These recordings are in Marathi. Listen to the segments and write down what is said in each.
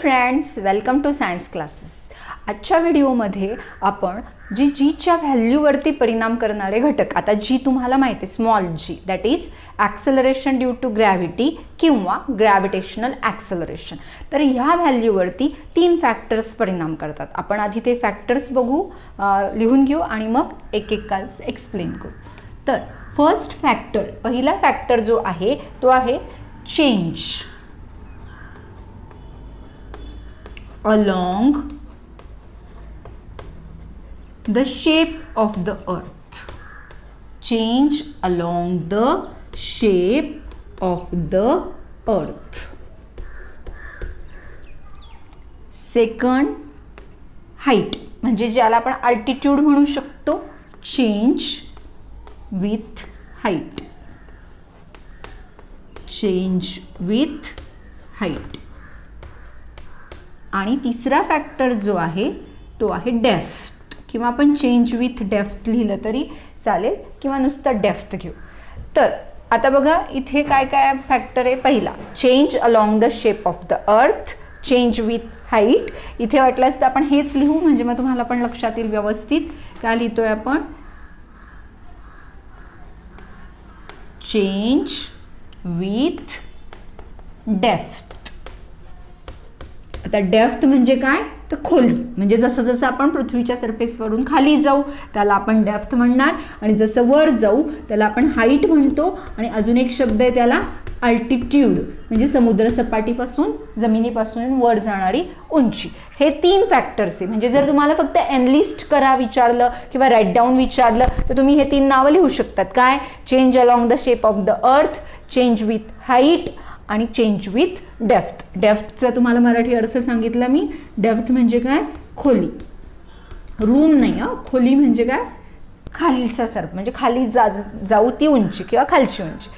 Friends, welcome to science classes. आजच्या व्हिडिओमध्ये आपण जीच्या व्हॅल्यूवरती परिणाम करणारे घटक, आता जी तुम्हाला माहिती आहे small g, that is acceleration due to gravity किंवा ग्रॅव्हिटेशनल ॲक्सेलरेशन, तर ह्या व्हॅल्यूवरती 3 फॅक्टर्स परिणाम करतात. आपण आधी ते फॅक्टर्स बघू, लिहून घेऊ आणि मग एक एक काल्स एक्सप्लेन करू. तर फर्स्ट फॅक्टर, पहिला फॅक्टर जो आहे तो आहे change along the shape of the earth. Change along the shape of the earth. Second, height, म्हणजे ज्याला आपण altitude म्हणू शकतो. Change with height. Change with height. आणि तिसरा फॅक्टर जो आहे तो आहे डेप्थ, किंवा आपण चेंज विथ डेप्थ लिहिलं तरी चालेल किंवा नुसतं डेप्थ घेऊ. तर आता बघा इथे काय काय फॅक्टर आहे. पहिला change along the shape of the अर्थ, चेंज विथ हाईट. इथे वाटल्यास तर आपण हेच लिहू, म्हणजे मग तुम्हाला पण लक्षात येईल व्यवस्थित. काय लिहितोय आपण? Change with depth. आता डेप्थ म्हणजे काय, तर खोली, म्हणजे जसं जसं आपण पृथ्वीच्या सरफेसवरून खाली जाऊ त्याला आपण डेप्थ म्हणणार, आणि जसं वर जाऊ त्याला आपण हाईट म्हणतो. आणि अजून एक शब्द आहे त्याला अल्टिट्यूड, म्हणजे समुद्र सपाटीपासून जमिनीपासून वर जाणारी उंची. हे 3 फॅक्टर्स आहे. म्हणजे जर तुम्हाला फक्त एनलिस्ट करा विचारलं किंवा राईट डाऊन विचारलं तर तुम्ही हे 3 नावं लिहू शकतात. काय? Change along the shape of the अर्थ, चेंज विथ हाईट आणि चेंज विथ डेप्थ. डेप्थचा तुम्हाला मराठी अर्थ सांगितला मी. डेप्थ म्हणजे काय? खोली. रूम नाही, खोली म्हणजे काय? खालचा सर्फ, म्हणजे खाली जाऊ ती उंची किंवा खालची उंची.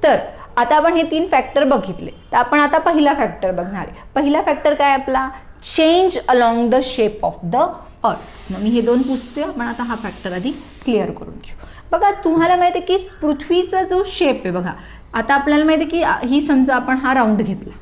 तर आता आपण हे 3 फॅक्टर बघितले, तर आपण आता पहिला फॅक्टर बघणार आहे. पहिला फॅक्टर काय आपला? Change along the shape of the अर्थ. मग मी हे 2 पुसते, आपण आता हा फॅक्टर आधी क्लिअर करून घेऊ. बघा तुम्हाला माहिती आहे की पृथ्वीचा जो शेप आहे बघा, आता आपल्याला माहिती आहे की ही समजा आपण हा राऊंड घेतला,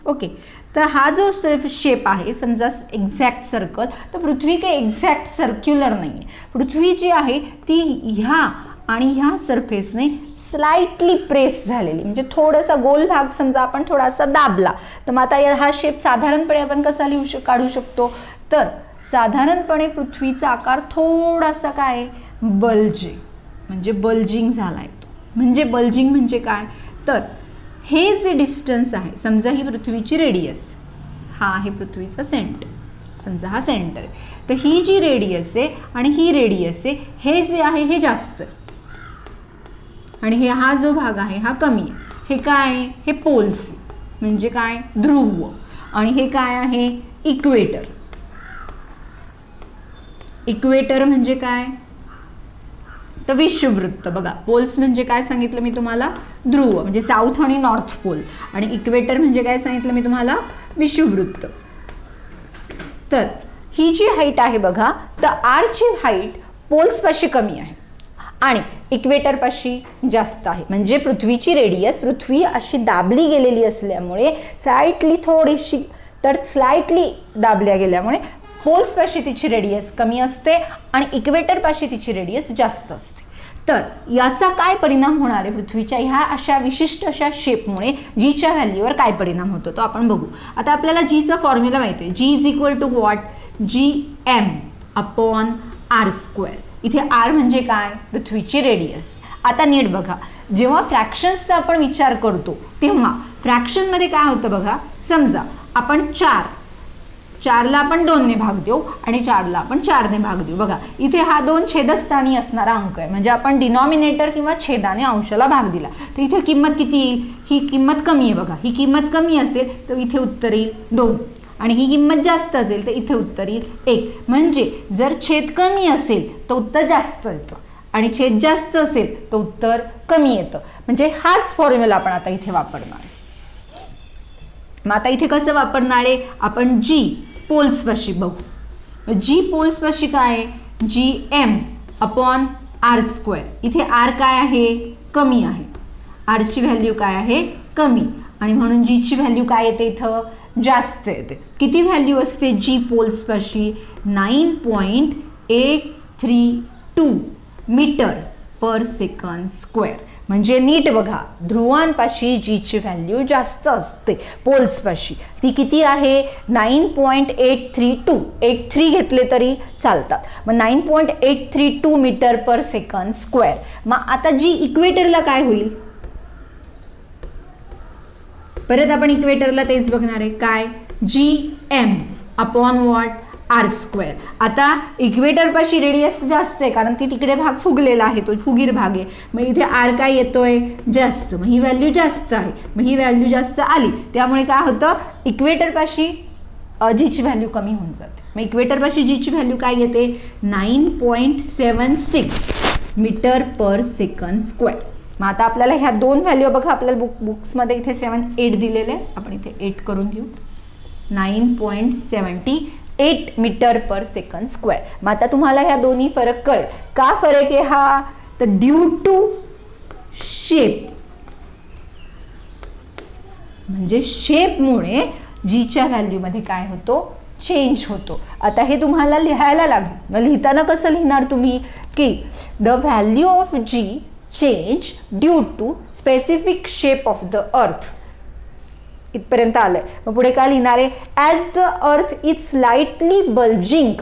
ओके, तर हा जो शेप आहे समजा एक्झॅक्ट सर्कल, तर पृथ्वी काही एक्झॅक्ट सर्क्युलर नाही आहे. पृथ्वी जी आहे ती ह्या आणि ह्या सरफेसने स्लाइटली प्रेस झालेली, म्हणजे थोडासा गोल भाग समजा आपण थोडासा दाबला, तर मग आता हा शेप साधारणपणे आपण कसा काढू शकतो? तर साधारणपणे पृथ्वीचा आकार थोडासा काय बल्ज, म्हणजे बल्जिंग झाला आहे. म्हणजे बल्जिंग म्हणजे काय? तर हे जे डिस्टन्स आहे, समजा ही पृथ्वीची रेडियस, हा आहे पृथ्वीचा सेंटर, समजा हा सेंटर आहे, तर ही जी रेडियस आहे आणि ही रेडियस आहे, हे जे आहे हे जास्त आणि हे हा जो भाग आहे हा कमी आहे. हे काय आहे? हे पोल्स, म्हणजे काय? ध्रुव. आणि हे काय आहे? इक्वेटर. इक्वेटर म्हणजे काय? तर विषुववृत्त. बघा पोल्स म्हणजे काय सांगितलं मी तुम्हाला? ध्रुव, म्हणजे साऊथ आणि नॉर्थ पोल. आणि इक्वेटर म्हणजे काय सांगितलं मी तुम्हाला? विषुववृत्त. तर ही जी हाईट आहे बघा, तर आरची हाईट पोल्सपाशी कमी आहे आणि इक्वेटरपाशी जास्त आहे. म्हणजे पृथ्वीची रेडियस, पृथ्वी अशी दाबली गेलेली असल्यामुळे स्लाइटली थोडीशी, तर स्लाइटली दाबल्या गेल्यामुळे पोल्सपाशी तिची रेडियस कमी असते आणि इक्वेटरपाशी तिची रेडियस जास्त असते. तर याचा काय परिणाम होणार आहे पृथ्वीच्या ह्या अशा विशिष्ट अशा शेपमुळे जीच्या व्हॅल्यूवर काय परिणाम होतो तो आपण बघू. आता आपल्याला जीचा फॉर्म्युला माहिती आहे. G is equal to what? GM upon r². इथे r म्हणजे काय? पृथ्वीची रेडियस. आता नीट बघा, जेव्हा फ्रॅक्शन्सचा आपण विचार करतो तेव्हा फ्रॅक्शनमध्ये काय होतं बघा, समजा आपण 4ला आपण 2ने भाग देऊ आणि 4ला आपण 4ने भाग देऊ. बघा इथे हा 2 छेदस्थानी असणारा अंक आहे, म्हणजे आपण डिनॉमिनेटर किंवा छेदाने अंशाला भाग दिला, तर इथे किंमत किती येईल? ही किंमत कमी आहे बघा, ही किंमत कमी असेल तर इथे उत्तर येईल 2, आणि ही किंमत जास्त असेल तर इथे उत्तर येईल 1. म्हणजे जर छेद कमी असेल तर उत्तर जास्त येतं आणि छेद जास्त असेल तर उत्तर कमी येतं. म्हणजे हाच फॉर्म्युला आपण आता इथे वापरणार आहे. मग आता इथे कसं वापरणार आहे आपण? जी पोल्सपाशी बघू. जी पोल्सपाशी काय आहे? GM upon r². इथे r काय आहे? कमी आहे. आरची व्हॅल्यू काय आहे? कमी. आणि म्हणून जीची व्हॅल्यू काय येते इथं? जास्त येते. किती व्हॅल्यू असते जी पोल्सपाशी? 9.832 मीटर पर सेकंड स्क्वेअर. म्हणजे नीट बघा, ध्रुवांपाशी जीची व्हॅल्यू जास्त असते पोल्सपाशी. ती किती आहे? 9.832. 83 घेतले तरी चालतात. मग 9.832 मीटर पर सेकंड स्क्वेअर. मग आता जी इक्वेटरला काय होईल? परत आपण इक्वेटरला तेच बघणार आहे. काय? GM upon what? R square. आता इक्वेटरपाशी रेडियस जास्त आहे कारण ती तिकडे भाग फुगलेला आहे, तो फुगीर भाग आहे. मग इथे आर काय येतोय? जास्त. मग ही व्हॅल्यू जास्त आहे. मग ही व्हॅल्यू जास्त आली त्यामुळे काय होतं? इक्वेटरपाशी जीची व्हॅल्यू कमी होऊन जाते. मग इक्वेटरपाशी जीची व्हॅल्यू काय येते? 9.76 मीटर पर सेकंड स्क्वेअर. मग आता आपल्याला ह्या दोन व्हॅल्यू बघा, आपल्याला बुक्समध्ये इथे 7, 8 दिलेले आहे. आपण इथे 8 करून घेऊ. 9.78 मीटर पर सेकंड स्क्वेअर. मग आता तुम्हाला ह्या दोन्ही फरक कळेल. का फरक आहे हा? तर ड्यू टू शेप, म्हणजे शेपमुळे जीच्या व्हॅल्यूमध्ये काय होतो? चेंज होतो. आता हे तुम्हाला लिहायला लागेल. मग लिहिताना कसं लिहिणार तुम्ही? की the value of g change due to specific shape of the earth. इथपर्यंत आलंय. मग पुढे काय लिहिणार आहे? As the earth is slightly bulging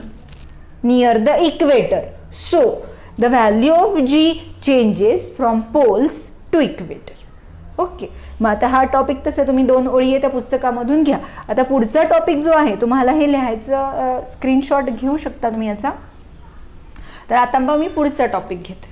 near the equator, so the value of G changes from poles to equator. Okay. मग आता हा टॉपिक तसं तुम्ही 2 ओळी आहे त्या पुस्तकामधून घ्या. आता पुढचा टॉपिक जो आहे तुम्हाला हे लिहायचं, स्क्रीनशॉट घेऊ शकता तुम्ही याचा. तर आता मग मी पुढचा टॉपिक घेते.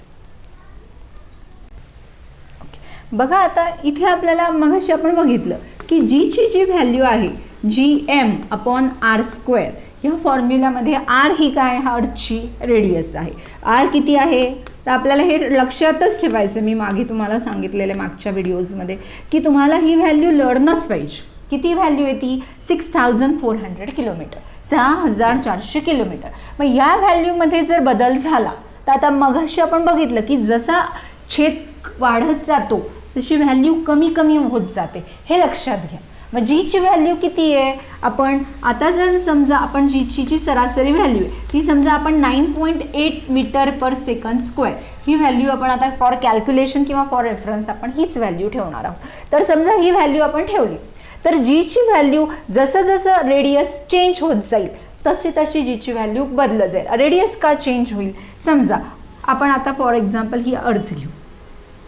बघा आता इथे आपल्याला मगाशी आपण बघितलं की जीची जी व्हॅल्यू आहे GM अपॉन आर स्क्वेअर, ह्या फॉर्म्युलामध्ये आर ही काय? हा अर्थची रेडियस आहे. आर किती आहे? तर आपल्याला हे लक्षातच ठेवायचं. मी मागे तुम्हाला सांगितलेले मागच्या व्हिडिओजमध्ये की तुम्हाला ही व्हॅल्यू लढणंच पाहिजे. किती व्हॅल्यू आहे ती? 6400 किलोमीटर, 6400 किलोमीटर. मग या व्हॅल्यूमध्ये जर बदल झाला तर आता मगाशी आपण बघितलं की जसा छेद वाढत जातो तशी व्हॅल्यू कमी कमी होत जाते, हे लक्षात घ्या. मग जीची व्हॅल्यू किती आहे? आपण आता जर समजा आपण जीची जी सरासरी व्हॅल्यू आहे ती समजा आपण 9.8 मीटर पर सेकंड स्क्वेअर ही व्हॅल्यू आपण आता फॉर कॅल्क्युलेशन किंवा फॉर रेफरन्स आपण हीच व्हॅल्यू ठेवणार आहोत. तर समजा ही व्हॅल्यू आपण ठेवली तर जीची व्हॅल्यू जसं जसं रेडियस चेंज होत जाईल तशी तशी जीची व्हॅल्यू बदलत जाईल. रेडियस का चेंज होईल? समजा आपण आता फॉर एक्झाम्पल ही अर्थ घेऊ.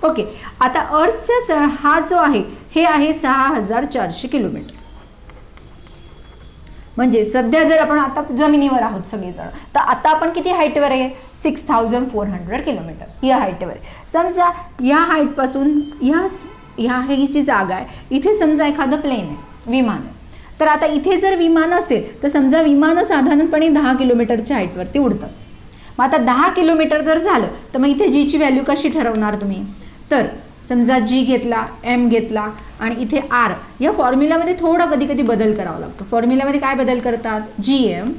ओके. आता अर्थचा हा जो आहे हे आहे 6400 किलोमीटर. म्हणजे सध्या जर आपण आता जमिनीवर आहोत सगळेजण, तर आता आपण किती हाईटवर आहे? 6400 किलोमीटर या हाईटवर आहे. समजा या हाईटपासून ह्या ही जी जागा आहे इथे समजा एखादं प्लेन आहे, विमान आहे. तर आता इथे जर विमान असेल तर समजा विमानं साधारणपणे 10 किलोमीटरच्या हाईटवरती उडतात. मग आता 10 किलोमीटर जर झालं तर मग इथे जीची व्हॅल्यू कशी ठरवणार तुम्ही? तर समजा जी घेतला, एम घेतला आणि इथे आर. या फॉर्म्युलामध्ये थोडा कधी कधी बदल करावा लागतो. फॉर्म्युलामध्ये काय बदल करतात? GM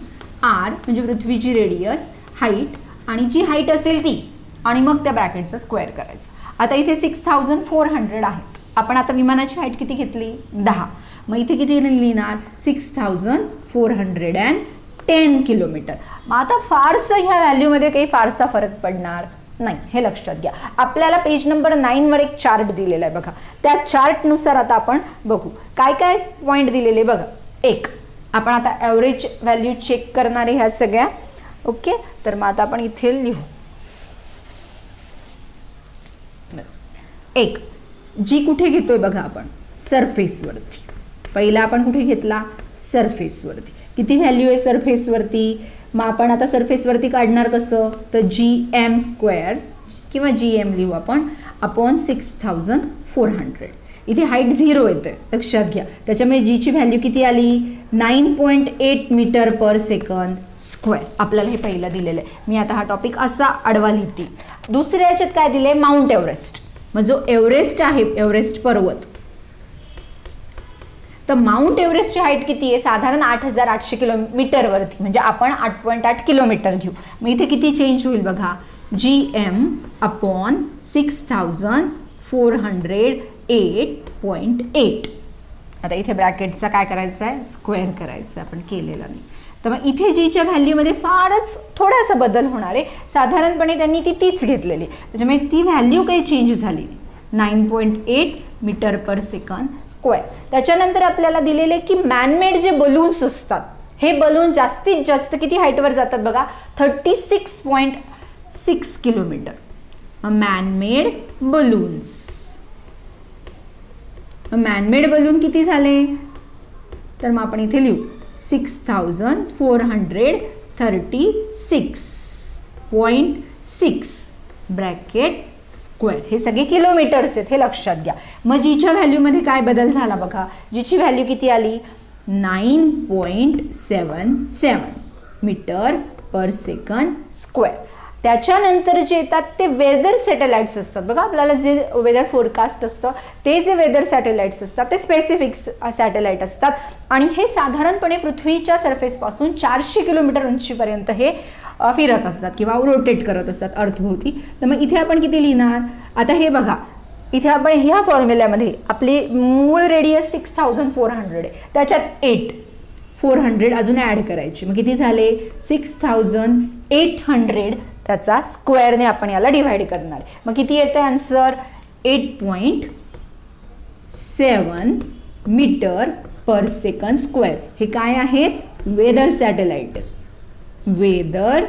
आर म्हणजे पृथ्वीची रेडियस, हाईट आणि जी हाईट असेल ती आणि मग त्या ब्रॅकेटचा स्क्वेअर करायचं. आता इथे 6400 आहेत. आपण आता विमानाची हाईट किती घेतली? 10. मग इथे किती लिहिणार? 6410 किलोमीटर. मग आता फारसं ह्या व्हॅल्यूमध्ये काही फारसा फरक पडणार नाही, हे लक्षात घ्या. आपल्याला पेज नंबर 9 वर एक चार्ट दिलेला आहे बघा. त्या चार्टनुसार आता आपण बघू काय काय पॉईंट दिलेले बघा. एक आपण आता ॲव्हरेज व्हॅल्यू चेक करणारे ह्या सगळ्या. ओके. तर मग आता आपण इथे लिहू. एक जी कुठे घेतोय बघा आपण? सरफेसवरती. पहिला आपण कुठे घेतला? सरफेसवरती. किती व्हॅल्यू आहे सरफेसवरती? मग आपण आता सरफेसवरती काढणार कसं? तर GM स्क्वेअर किंवा GM लिहू आपण अपॉन 6400. इथे हाईट 0 येते लक्षात घ्या. त्याच्यामुळे जीची व्हॅल्यू किती आली? 9.8 मीटर पर सेकंद स्क्वेअर. आपल्याला हे पहिलं दिलेलं आहे. मी आता हा टॉपिक असा आडवा लिहिते. दुसऱ्या याच्यात काय दिले? Mount Everest. मग जो एव्हरेस्ट आहे, एव्हरेस्ट पर्वत, तर माउंट एव्हरेस्टची हाईट किती आहे? साधारण 8800 किलोमीटरवरती, म्हणजे आपण 8.8 किलोमीटर घेऊ. मग इथे किती चेंज होईल बघा? GM upon 6408.8. आता इथे ब्रॅकेटचा काय करायचा आहे, स्क्वेअर करायचा आहे, आपण केलेला नाही. तर मग इथे जीच्या व्हॅल्यूमध्ये फारच थोडासा बदल होणार आहे. साधारणपणे त्यांनी तीच घेतलेली, त्याच्यामुळे ती व्हॅल्यू काही चेंज झाली नाही. 9.8 मीटर पर सेकंद स्क्वेअर. त्याच्यानंतर आपल्याला दिलेले की मॅनमेड जे बलून्स असतात, हे बलून जास्तीत जास्त किती हाईटवर जातात बघा, 36.6 kilometre. Man-made balloons, man-made balloon किती झाले, तर मग आपण इथे लिहू 6436.6 ब्रॅकेट स्क्वेअर. हे सगळे किलोमीटर्स आहेत, हे लक्षात घ्या. मग जीच्या व्हॅल्यूमध्ये काय बदल झाला बघा, जीची व्हॅल्यू किती आली, 9.77 मीटर पर सेकंद स्क्वेअर. त्याच्यानंतर जे येतात ते वेदर सॅटेलाइट्स असतात बघा. आपल्याला जे वेदर फोरकास्ट असतं, ते जे वेदर सॅटेलाइट्स असतात ते स्पेसिफिक सॅटेलाइट असतात आणि हे साधारणपणे पृथ्वीच्या सरफेसपासून 400 किलोमीटर उंचीपर्यंत हे फिरत असतात किंवा रोटेट करत असतात अर्थभोवती. तर मग इथे आपण किती लिहिणार, आता हे बघा, इथे आपण ह्या फॉर्म्युल्यामध्ये आपली मूळ रेडियस 6400 आहे, त्याच्यात 400 अजून ॲड करायची. मग किती झाले, 6800. त्याचा स्क्वेअरने आपण याला डिव्हाइड करणार. मग किती येते answer, 8.7 metre per second square. हे काय आहेत, वेदर सॅटेलाइट, वेदर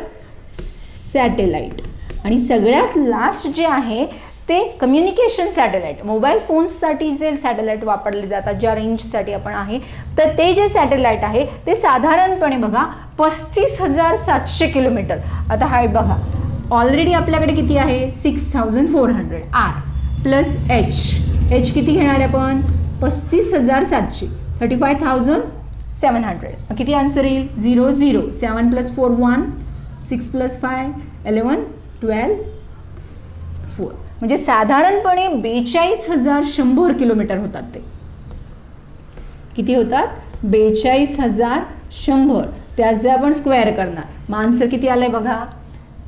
सॅटेलाइट. आणि सगळ्यात लास्ट जे आहे ते कम्युनिकेशन सॅटेलाइट. मोबाईल फोन्ससाठी जे सॅटेलाइट वापरले जातात, ज्या रेंजसाठी आपण आहे, तर ते जे सॅटेलाइट आहे ते साधारणपणे बघा 35,700 किलोमीटर. आता हाईट बघा, ऑलरेडी आपल्याकडे किती आहे, 6400 आर प्लस एच किती घेणार आहे आपण, 35,700, 35,700. किती आन्सर येईल, 0 0, 7 + 4 1, 6 + 5 11, 12 4. म्हणजे साधारणपणे 42,100 किलोमीटर होतात. ते किती होतात, 42,100. त्याचे आपण स्क्वेअर करणार. मग आन्सर किती आलंय बघा,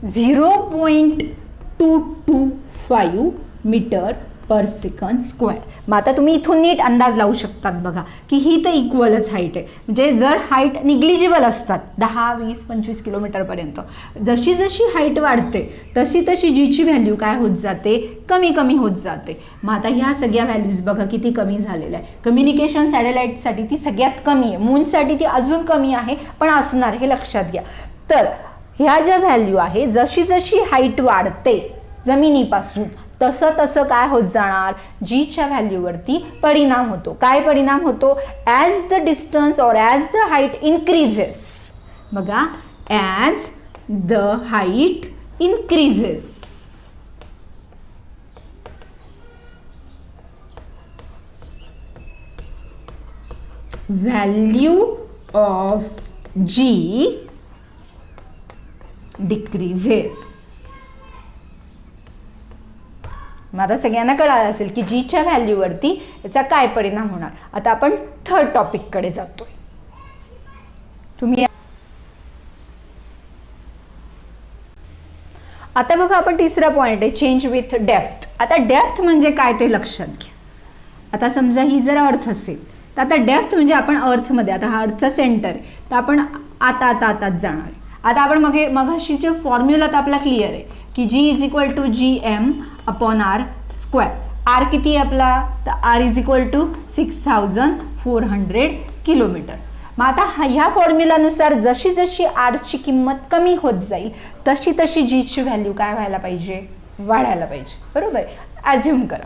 0.225 मीटर पर सेकंद स्क्वेअर. मग आता तुम्ही इथून नीट अंदाज लावू शकतात बघा की ही तर इक्वलच हाईट आहे. म्हणजे जर हाईट निग्लिजिबल असतात 10, 20, 25 किलोमीटरपर्यंत, जशी जशी हाईट वाढते तशी तशी जीची व्हॅल्यू काय होत जाते, कमी कमी होत जाते. मग आता ह्या सगळ्या व्हॅल्यूज बघा किती कमी झालेल्या आहे. कम्युनिकेशन सॅटेलाइटसाठी ती सगळ्यात कमी आहे, मूनसाठी ती अजून कमी आहे पण असणार, हे लक्षात घ्या. तर ह्या ज्या व्हॅल्यू आहे, जशी जशी हाईट वाढते जमिनीपासून तसं तसं काय होत जाणार, जीच्या व्हॅल्यूवरती परिणाम होतो. काय परिणाम होतो, as the distance or as the height increases. बघा, as the height increases, value of g decreases. मग आता सगळ्यांना कळालं असेल की जीच्या व्हॅल्यूवरती याचा काय परिणाम होणार. आता आपण थर्ड टॉपिककडे जातोय. तुम्ही आता बघा, आपण तिसरा पॉइंट आहे चेंज विथ डेप्थ. आता डेप्थ म्हणजे काय ते लक्षात घ्या. आता समजा ही जर अर्थ असेल तर आता डेप्थ म्हणजे आपण अर्थमध्ये, आता हा अर्थचा सेंटर आहे, तर आपण आताच जाणार आहे. आता आपण मगाशी जे फॉर्म्युला तर आपला क्लिअर आहे की G = GM/R². आर किती आहे आपला, तर R = 6400 किलोमीटर. मग आता ह्या फॉर्म्युलानुसार जशी जशी आरची किंमत कमी होत जाईल तशी तशी जीची व्हॅल्यू काय व्हायला पाहिजे, वाढायला पाहिजे. बरोबर, ॲझ्युम करा.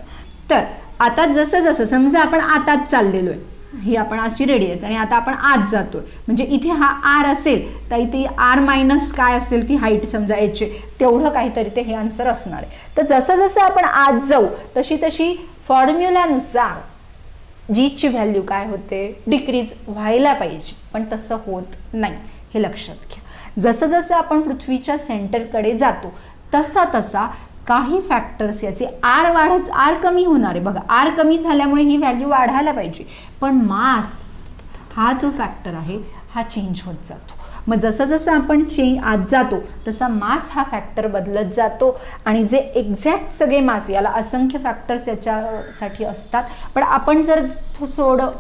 तर आता जसं जसं समजा आपण आताच चाललेलो आहे, ही आपण अशी रेडियस, आणि आता आपण आत जातोय, म्हणजे इथे हा आर असेल तर इथे आर मायनस काय असेल ती हाईट समजा एच, तेवढं काहीतरी ते हे आन्सर असणार आहे. तर जसं जसं आपण आत जाऊ तशी तशी फॉर्म्युलानुसार जीची व्हॅल्यू काय होते, डिक्रीज व्हायला पाहिजे, पण तसं होत नाही, हे लक्षात घ्या. जसं जसं आपण पृथ्वीच्या सेंटरकडे जातो तसा तसा काही फॅक्टर्स याचे आर कमी होणार आहे. बघा, आर कमी झाल्यामुळे ही व्हॅल्यू वाढायला पाहिजे, पण मास हा जो फॅक्टर आहे हा चेंज होत जातो. मग जसं जसं आपण आत जातो तसा मास हा फॅक्टर बदलत जातो, आणि जे एक्झॅक्ट सगळे मास, याला असंख्य फॅक्टर्स याच्यासाठी असतात, पण आपण जर थोडं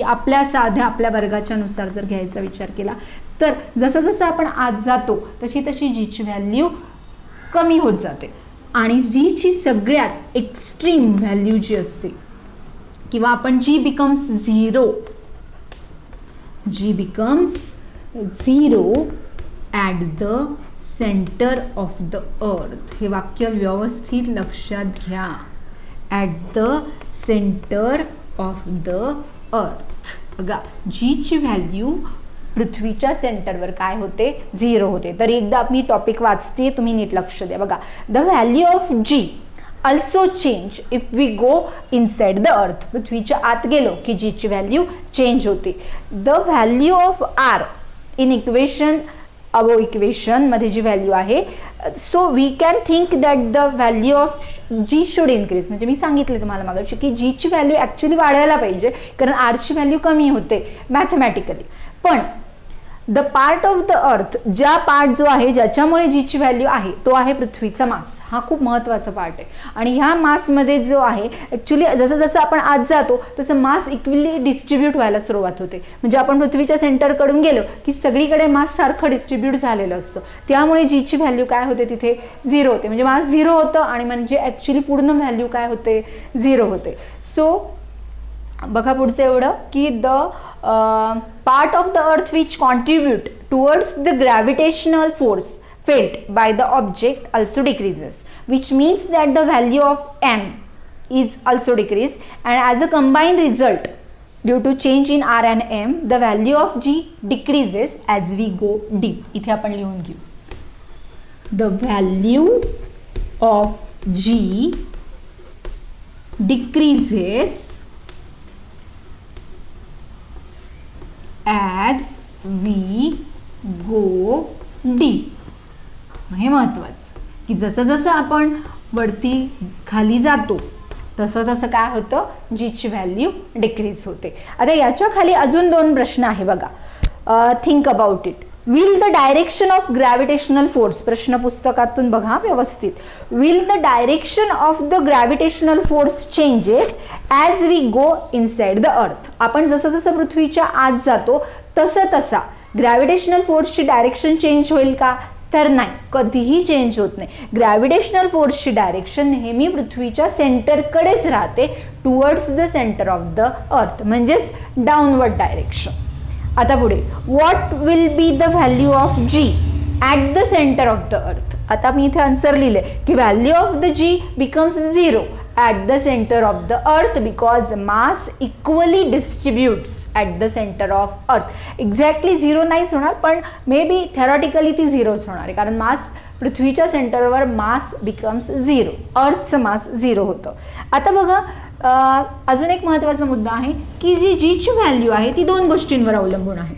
आपल्या साध्या आपल्या वर्गाच्या नुसार जर घ्यायचा विचार केला तर जसं जसं आपण आत जातो तशी तशी जीची व्हॅल्यू कमी होत जाते आणि जीची सगळ्यात एक्स्ट्रीम व्हॅल्यू जी असते किंवा आपण G becomes zero at the centre of the earth. हे वाक्य व्यवस्थित लक्षात घ्या. At the centre of the earth. बघा जीची व्हॅल्यू पृथ्वीच्या सेंटरवर काय होते, 0 होते. तर एकदा मी टॉपिक वाचते, तुम्ही नीट लक्ष द्या. बघा the value of g also change if we go inside the earth. पृथ्वीच्या आत गेलो की जीची व्हॅल्यू चेंज होते. The value of R in equation above equation मध्ये जी व्हॅल्यू आहे, so we can think that the value of g should increase. म्हणजे मी सांगितले तुम्हाला मागाशी की जीची व्हॅल्यू ॲक्च्युली वाढायला पाहिजे कारण आरची व्हॅल्यू कमी होते मॅथमॅटिकली. पण द पार्ट ऑफ द अर्थ, ज्या पार्ट जो आहे ज्याच्यामुळे जीची व्हॅल्यू आहे तो आहे पृथ्वीचा मास. हा खूप महत्त्वाचा पार्ट आहे आणि ह्या मासमध्ये जो आहे ॲक्च्युली जसं जसं आपण आत जातो तसं मास इक्वली डिस्ट्रीब्यूट व्हायला सुरुवात होते. म्हणजे आपण पृथ्वीच्या सेंटरकडून गेलो की सगळीकडे मास सारखं डिस्ट्रीब्यूट झालेलं असतं. त्यामुळे जीची व्हॅल्यू काय होते तिथे 0 होते. म्हणजे मास 0 होतं आणि म्हणजे ॲक्च्युली पूर्ण व्हॅल्यू काय होते 0 होते. सो बघा पुढचं एवढं की the part of the earth which contribute towards the gravitational force felt by the object also decreases, which means that the value of m is also decreased, and as a combined result due to change in r and m the value of g decreases as we go deep. इथे आपण लिहून घेऊ. The value of g decreases as we go deep. हे महत्त्वाचं की जसं जसं आपण वरती खाली जातो तसं तसं काय होतं, जीची व्हॅल्यू डिक्रीज होते. आता याच्या खाली अजून 2 प्रश्न आहे बघा. Think about it. Will the direction of gravitational force, प्रश्न पुस्तकातून बघा व्यवस्थित. Will the direction of the gravitational force changes as we go inside the earth. आपण जसं जसं पृथ्वीच्या आत जातो तसं तसा ग्रॅव्हिटेशनल फोर्सची डायरेक्शन चेंज होईल का, तर नाही, कधीही चेंज होत नाही. ग्रॅव्हिटेशनल फोर्सची डायरेक्शन नेहमी पृथ्वीच्या सेंटरकडेच राहते, towards the centre of the earth, म्हणजेच डाऊनवर्ड डायरेक्शन. आता पुढे what will be the value of g at the centre of the earth. आता मी इथे आन्सर लिहिले की value of the g becomes 0 at the center of the earth because mass equally distributes at the center of earth. Exactly 0 नाहीच होणार पण मे बी थेरॉटिकली ती 0च होणार आहे कारण मास पृथ्वीच्या सेंटरवर मास बिकम्स 0, अर्थचं मास 0 होतं. आता बघा अजून एक महत्त्वाचा मुद्दा आहे की जी जीची व्हॅल्यू आहे ती 2 गोष्टींवर अवलंबून आहे.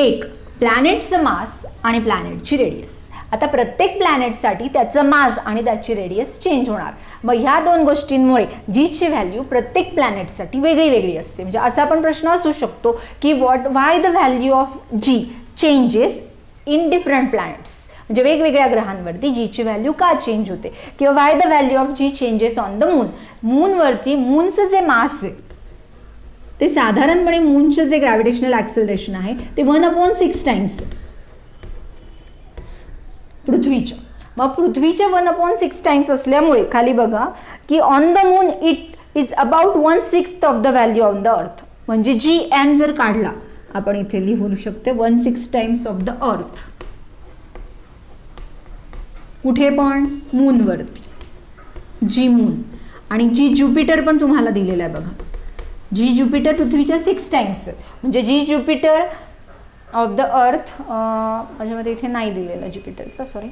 एक प्लॅनेटचं मास आणि प्लॅनेटची रेडियस. आता प्रत्येक प्लॅनेटसाठी त्याचं मास आणि त्याची रेडियस चेंज होणार. मग ह्या 2 गोष्टींमुळे जीची व्हॅल्यू प्रत्येक प्लॅनेटसाठी वेगळी वेगळी असते. म्हणजे असा पण प्रश्न असू शकतो की why the value of G changes in different planets. म्हणजे वेगवेगळ्या ग्रहांवरती जीची व्हॅल्यू का चेंज होते किंवा why the value of G changes on the moon. मूनवरती मूनचं जे मास आहे ते साधारणपणे मूनचं जे ग्रॅव्हिटेशनल ॲक्सेलरेशन आहे ते 1/6 टाइम्स पृथ्वीच्या. मग पृथ्वीच्या 1/6 टाइम्स असल्यामुळे खाली बघा की on the moon it is about 1/6 of the value on the earth. म्हणजे जी एम जर काढला आपण इथे लिहू शकते 1/6 टाइम्स ऑफ द अर्थ. कुठे पण मूनवरती जी मून. आणि जी ज्युपिटर पण तुम्हाला दिलेला आहे बघा. जी ज्युपिटर पृथ्वीच्या 6 टाइम्स म्हणजे जी ज्युपिटर ऑफ द अर्थ माझ्यामध्ये इथे नाही दिलेला ज्युपिटरचा, सॉरी.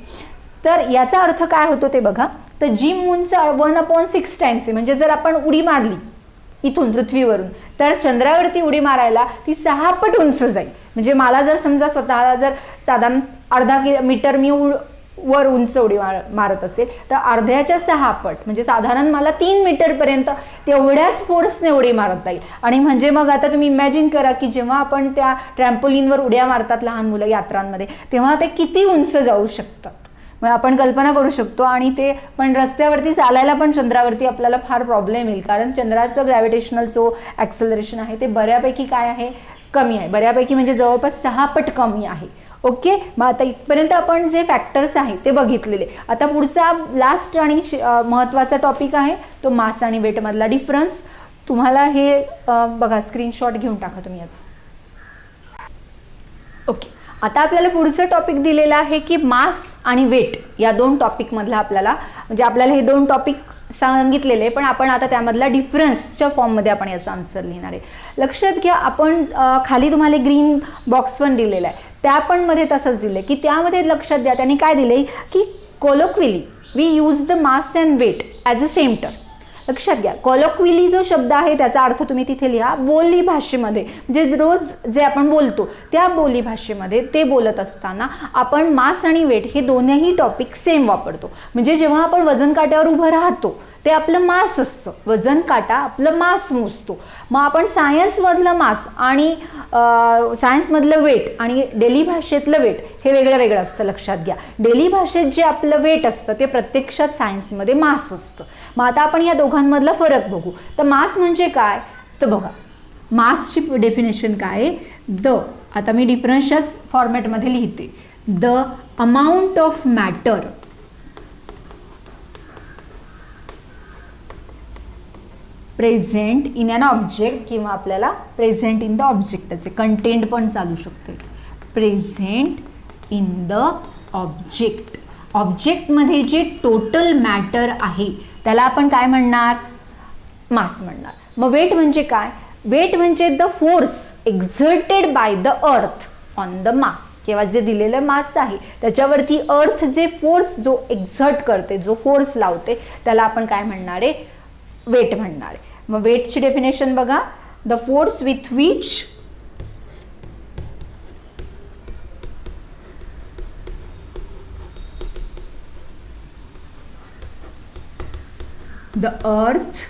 तर याचा अर्थ काय होतो ते बघा. तर जी मूनचा 1/6 टाइम्स आहे. म्हणजे जर आपण उडी मारली इथून पृथ्वीवरून तर चंद्रावरती उडी मारायला ती 6 पट उंच जाईल. म्हणजे मला जर समजा स्वतःला जर साधारण अर्धा किलोमीटर मी वर उंच उडी मारत असेल तर अर्ध्याच्या 6 पट म्हणजे साधारण मला 3 मीटरपर्यंत तेवढ्याच फोर्सने उडी मारता येईल. आणि म्हणजे मग आता तुम्ही इमॅजिन करा की जेव्हा आपण त्या ट्रॅम्पोलिनवर उड्या मारतात लहान मुलं यात्रांमध्ये तेव्हा ते किती उंच जाऊ शकतात. मग आपण कल्पना करू शकतो. आणि ते पण रस्त्यावरती चालायला पण चंद्रावरती आपल्याला फार प्रॉब्लेम येईल, कारण चंद्राचं ग्रॅव्हिटेशनल जो ॲक्सेलरेशन आहे ते बऱ्यापैकी काय आहे, कमी आहे. बऱ्यापैकी म्हणजे जवळपास 6 पट कमी आहे. ओके, मग आता इथपर्यंत आपण जे फॅक्टर्स आहेत ते बघितलेले. आता पुढचा लास्ट आणि महत्त्वाचा टॉपिक आहे तो मास आणि वेटमधला डिफरन्स. तुम्हाला हे बघा, स्क्रीनशॉट घेऊन टाका तुम्ही याचं. ओके, आता आपल्याला पुढचं टॉपिक दिलेलं आहे की मास आणि वेट या 2 टॉपिकमधला आपल्याला, म्हणजे आपल्याला हे 2 टॉपिक सांगितलेले, पण आपण आता त्यामधला डिफरन्सच्या फॉर्ममध्ये आपण याचा आन्सर लिहिणार आहे. लक्षात घ्या, आपण खाली तुम्हाला ग्रीन बॉक्स पण दिलेला आहे, त्या पण मध्ये तसंच दिलं की त्यामध्ये लक्षात द्या त्यांनी काय दिले की colloquially we use the mass and weight as a same term. लक्षात घ्या, कोलोक्विली जो शब्द आहे त्याचा अर्थ तुम्ही तिथे लिहा बोली भाषेमध्ये, म्हणजे रोज जे आपण बोलतो त्या बोली भाषेमध्ये ते बोलत असताना आपण मास आणि वेट हे दोन्ही टॉपिक सेम वापरतो. म्हणजे जेव्हा आपण वजन काट्यावर उभं राहतो ते आपलं मास असतं, वजन काटा आपलं मास मोजतो. मग आपण सायन्समधलं मास आणि सायन्समधलं वेट आणि डेली भाषेतलं वेट हे वेगळं वेगळं असतं. लक्षात घ्या, डेली भाषेत जे आपलं वेट असतं ते प्रत्यक्षात सायन्समध्ये मास असतं. मग आता आपण या दोघांमधला फरक बघू. तर मास म्हणजे काय, तर बघा मासची डेफिनेशन काय आहे, आता मी डिफरन्सच्याच फॉर्मॅटमध्ये लिहिते, the amount of matter present in an object, किंवा आपल्याला प्रेझेंट इन द ऑब्जेक्ट असे कंटेंट पण चालू शकते, प्रेझेंट इन द ऑब्जेक्ट. ऑब्जेक्टमध्ये जे टोटल मॅटर आहे त्याला आपण काय म्हणणार, मास म्हणणार. मग वेट म्हणजे काय, वेट म्हणजे the force exerted by the earth on the mass, किंवा जे दिलेलं मास आहे त्याच्यावरती अर्थ जे फोर्स जो एक्झर्ट करते, जो फोर्स लावते त्याला आपण काय म्हणणार आहे, वेट म्हणणार आहे. मग वेटची डेफिनेशन बघा, the force with which the earth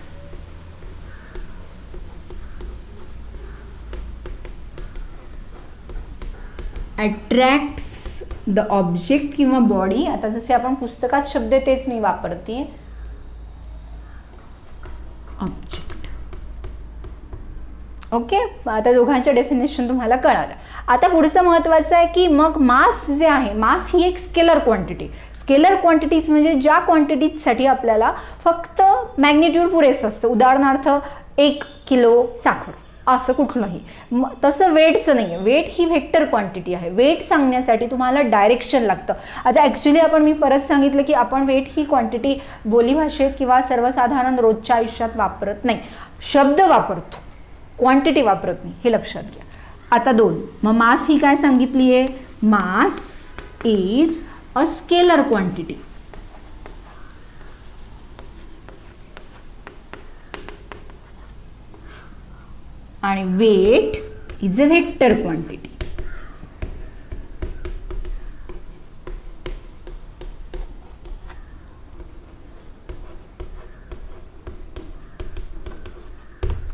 attracts the object किंवा बॉडी. आता जसे आपण पुस्तकात शब्द तेच मी वापरते, ऑब्जेक्ट. ओके, आता दोघांच्या डेफिनेशन तुम्हाला कळालं. आता पुढचं महत्त्वाचं आहे की मग मास जे आहे, मास ही एक स्केलर क्वांटिटी. स्केलर क्वांटिटीज म्हणजे ज्या क्वांटिटीजसाठी आपल्याला फक्त मॅग्निट्यूड पुरेसं असतं. उदाहरणार्थ 1 किलो साखर असं कुठलंही. तसं वेटचं नाही आहे, वेट ही व्हेक्टर क्वांटिटी आहे. वेट सांगण्यासाठी तुम्हाला डायरेक्शन लागतं. आता ॲक्च्युली मी परत सांगितलं की आपण वेट ही क्वांटिटी बोलीभाषेत किंवा सर्वसाधारण रोजच्या आयुष्यात वापरत नाही, शब्द वापरतो, क्वांटिटी वापरत नाही, हे लक्षात घ्या. आता 2, मग मास ही काय सांगितली आहे, mass is a scalar quantity. आणि weight is a vector quantity.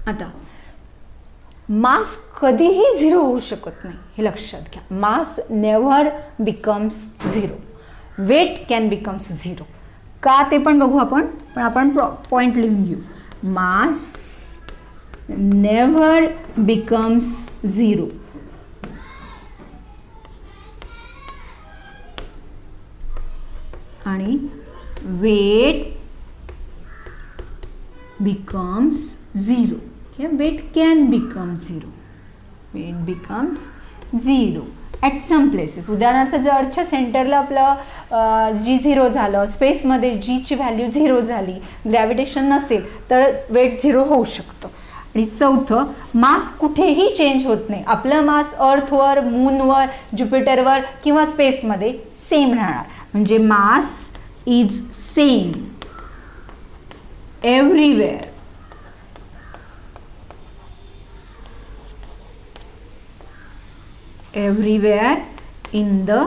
आता मास कधीही 0 होऊ शकत नाही, हे लक्षात घ्या. Mass never becomes 0, weight can becomes 0. का ते पण बघू आपण, पण आपण पॉइंट लिहून घेऊ. मास never becomes 0. आणि weight becomes 0. Weight can become 0. Weight becomes 0 at some places. उदाहरणार्थ जर अर्थच्या सेंटरला आपलं G0 झालं, स्पेसमध्ये Gची व्हॅल्यू 0 झाली, ग्रॅव्हिटेशन नसेल तर वेट 0 होऊ शकतं. आणि 4, मास कुठेही चेंज होत नाही. आपलं मास अर्थवर, मूनवर, ज्युपिटरवर किंवा स्पेसमध्ये सेम राहणार. म्हणजे mass is same everywhere. Everywhere in the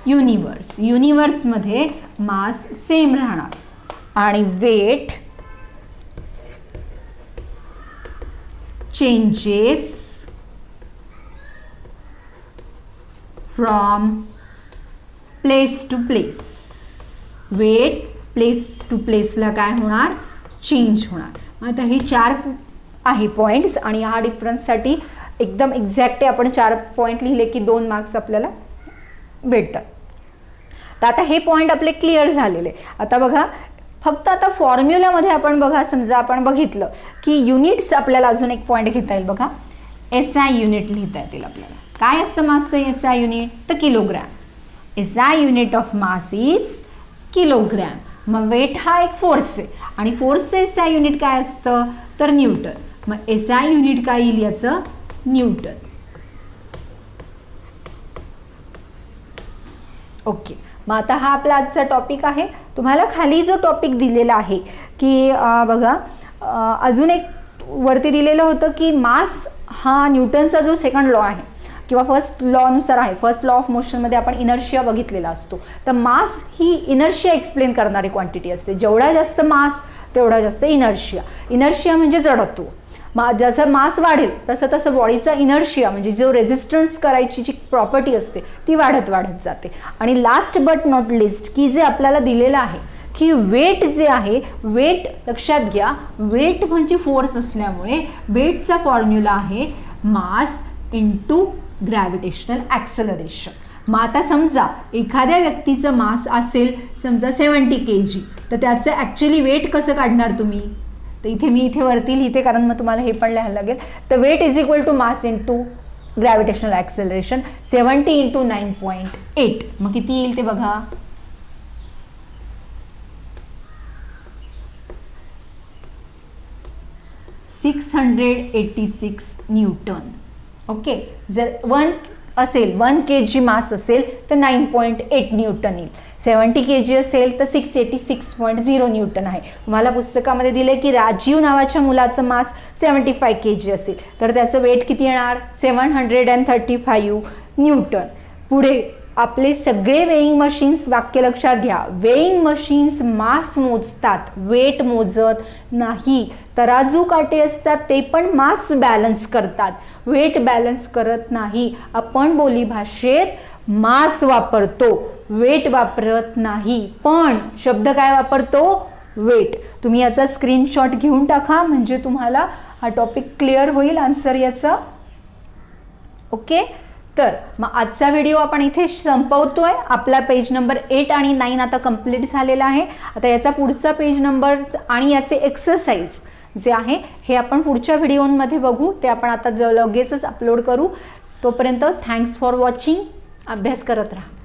universe. युनिवर्समध्ये मास सेम राहणार. आणि weight changes from place to place. Weight place to प्लेसला काय होणार, चेंज होणार. मग आता हे 4 आहे पॉईंट्स आणि ह्या डिफरन्ससाठी एकदम एक्झॅक्ट आपण 4 पॉईंट लिहिले की 2 मार्क्स आपल्याला भेटतात. तर आता हे पॉईंट आपले क्लिअर झालेले. आता बघा फक्त आता फॉर्म्युलामध्ये आपण बघा, समजा आपण बघितलं की युनिट्स आपल्याला अजून एक पॉईंट घेता येईल बघा, SI युनिट लिहिता येतील आपल्याला. काय असतं मासचं SI युनिट, तर kilogram. SI unit of mass is kilogram. मग वेट हा एक फोर्स आहे आणि फोर्सचं SI युनिट काय असतं, तर न्यूटन. मग SI युनिट काय येईल याचं, न्यूटन. ओके. मग आता हा आपला आजचा टॉपिक आहे. तुम्हाला खाली जो टॉपिक दिलेला आहे की बघा अजून एक वरती दिलेलं होतं की मास हा न्यूटनचा जो सेकंड लॉ आहे किंवा फर्स्ट लॉनुसार आहे, फर्स्ट लॉ ऑफ मोशनमध्ये आपण इनर्शिया बघितलेला असतो. तर मास ही इनर्शिया एक्सप्लेन करणारी क्वांटिटी असते. जेवढा जास्त मास तेवढा जास्त इनर्शिया. इनर्शिया म्हणजे जडत्व. जसं मास वाढेल तसं तसं बॉडीचा इनर्शिया म्हणजे जो रेझिस्टन्स करायची जी प्रॉपर्टी असते ती वाढत वाढत जाते. आणि लास्ट बट नॉट लिस्ट की जे आपल्याला दिलेलं आहे की वेट जे आहे, वेट लक्षात घ्या, वेट म्हणजे फोर्स असल्यामुळे वेटचा फॉर्म्युला आहे मास इंटू ग्रॅव्हिटेशनल ॲक्सेलरेशन. मग आता समजा एखाद्या व्यक्तीचं मास असेल समजा 70 kg, तर त्याचं ॲक्च्युली वेट कसं काढणार तुम्ही, तर इथे मी इथे वरती लिहिते कारण मग तुम्हाला हे पण लिहायला लागेल. तर weight is equal to mass into gravitational acceleration 70 into 9.8. मग किती येईल ते बघा, 686 न्यूटन. ओके. जर 1 kg मास असेल तर 9.8 न्यूटन येईल. 70 kg असेल तर 686.0 न्यूटन आहे. तुम्हाला पुस्तकामध्ये दिले की राजीव नावाच्या मुलाचं मास 75 kg असेल तर त्याचं वेट किती येणार, 735 न्यूटन. पुढे आपले सगळे वेइंग मशीन्स, वाक्य लक्षात घ्या, वेइंग मशीन्स मास मोजतात, वेट मोजत नाही. तराजू काटे असतात ते पण मास बॅलन्स करतात, वेट बॅलन्स करत नाही. आपण बोली भाषेत मास वापरतो, वेट वापरत नाही. पण शब्द काय वापरतो, वेट. तुम्ही याचा स्क्रीनशॉट घेऊन टाका म्हणजे तुम्हाला हा टॉपिक क्लिअर होईल, आन्सर याचा. ओके. तर मग आजचा व्हिडिओ आपण इथे संपवतोय. आपला पेज नंबर 8 आणि 9 आता कंप्लीट झालेला आहे. आता याचा पुढचा पेज नंबर आणि याचे एक्सरसाइज जे आहे हे आपण पुढच्या व्हिडिओमध्ये बघू. ते आपण आता लगेचच अपलोड करू. तोपर्यंत थँक्स फॉर वॉचिंग. अभ्यास करत राहा.